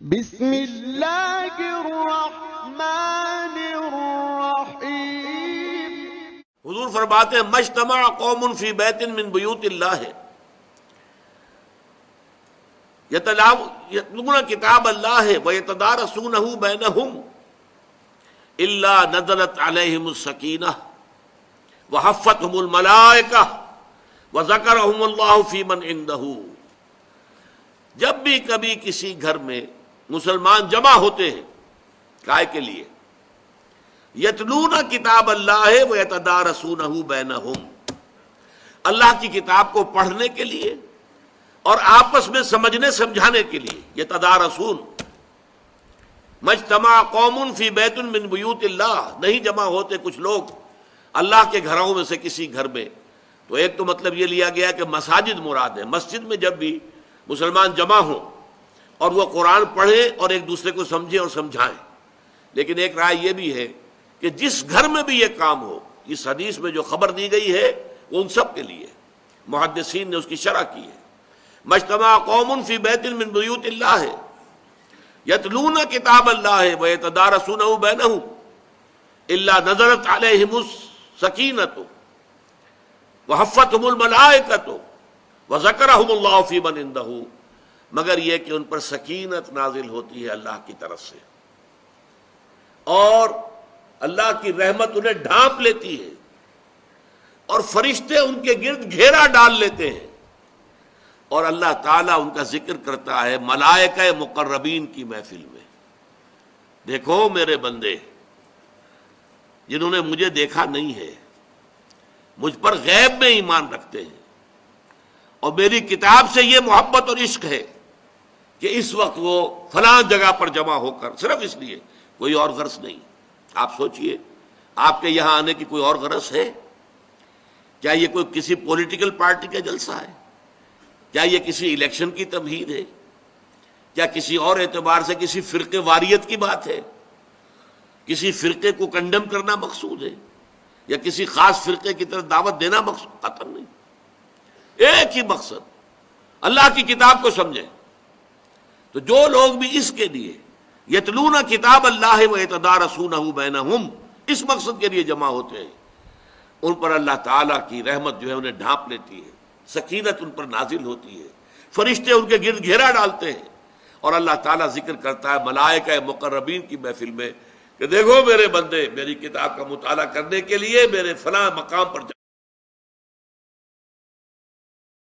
بسم اللہ الرحمن الرحیم۔ حضور فرماتے ہیں مجتمع قوم فی بیت من بیوت اللہ یتلون کتاب اللہ ویتدارسونہ بینہم الا نزلت علیہم السکینہ وحفتہم الملائکہ وذکرہم اللہ فی من عندہ۔ جب بھی کبھی کسی گھر میں مسلمان جمع ہوتے ہیں کائے کے لیے؟ یتلون کتاب اللہ ویتدارسونہ بینہم، اللہ کی کتاب کو پڑھنے کے لیے اور آپس میں سمجھنے سمجھانے کے لیے۔ یتدارسون، مجتمع قوم فی بیت من بیوت اللہ، نہیں جمع ہوتے کچھ لوگ اللہ کے گھروں میں سے کسی گھر میں۔ تو ایک تو مطلب یہ لیا گیا کہ مساجد مراد ہے، مسجد میں جب بھی مسلمان جمع ہوں اور وہ قرآن پڑھیں اور ایک دوسرے کو سمجھیں اور سمجھائیں۔ لیکن ایک رائے یہ بھی ہے کہ جس گھر میں بھی یہ کام ہو، اس حدیث میں جو خبر دی گئی ہے وہ ان سب کے لیے، محدثین نے اس کی شرح کی ہے۔ مجتمع قوم فی بیت من بیوت اللہ یتلون کتاب اللہ ویتدارسونہ بینہم الا نزلت علیہم السکینۃ وحفتہم الملائکۃ وذکرہم اللہ فی من عندہ، مگر یہ کہ ان پر سکینت نازل ہوتی ہے اللہ کی طرف سے، اور اللہ کی رحمت انہیں ڈھانپ لیتی ہے، اور فرشتے ان کے گرد گھیرا ڈال لیتے ہیں، اور اللہ تعالیٰ ان کا ذکر کرتا ہے ملائکہ مقربین کی محفل میں۔ دیکھو میرے بندے جنہوں نے مجھے دیکھا نہیں ہے، مجھ پر غیب میں ایمان رکھتے ہیں، اور میری کتاب سے یہ محبت اور عشق ہے کہ اس وقت وہ فلاں جگہ پر جمع ہو کر، صرف اس لیے، کوئی اور غرض نہیں۔ آپ سوچئے آپ کے یہاں آنے کی کوئی اور غرض ہے؟ کیا یہ کوئی کسی پولیٹیکل پارٹی کا جلسہ ہے؟ کیا یہ کسی الیکشن کی تمہید ہے؟ کیا کسی اور اعتبار سے کسی فرقے واریت کی بات ہے؟ کسی فرقے کو کنڈم کرنا مقصود ہے، یا کسی خاص فرقے کی طرف دعوت دینا مقصود؟ قطعاً نہیں۔ ایک ہی مقصد، اللہ کی کتاب کو سمجھیں۔ تو جو لوگ بھی اس کے لیے یتلون کتاب اللہ ویتدارسونہ بینہم، اس مقصد کے لیے جمع ہوتے ہیں، ان پر اللہ تعالیٰ کی رحمت جو ہے انہیں ڈھانپ لیتی ہے، سکینت ان پر نازل ہوتی ہے، فرشتے ان کے گرد گھیرا ڈالتے ہیں، اور اللہ تعالیٰ ذکر کرتا ہے ملائکہ مقربین کی محفل میں کہ دیکھو میرے بندے، میری کتاب کا مطالعہ کرنے کے لیے میرے فلاں مقام پر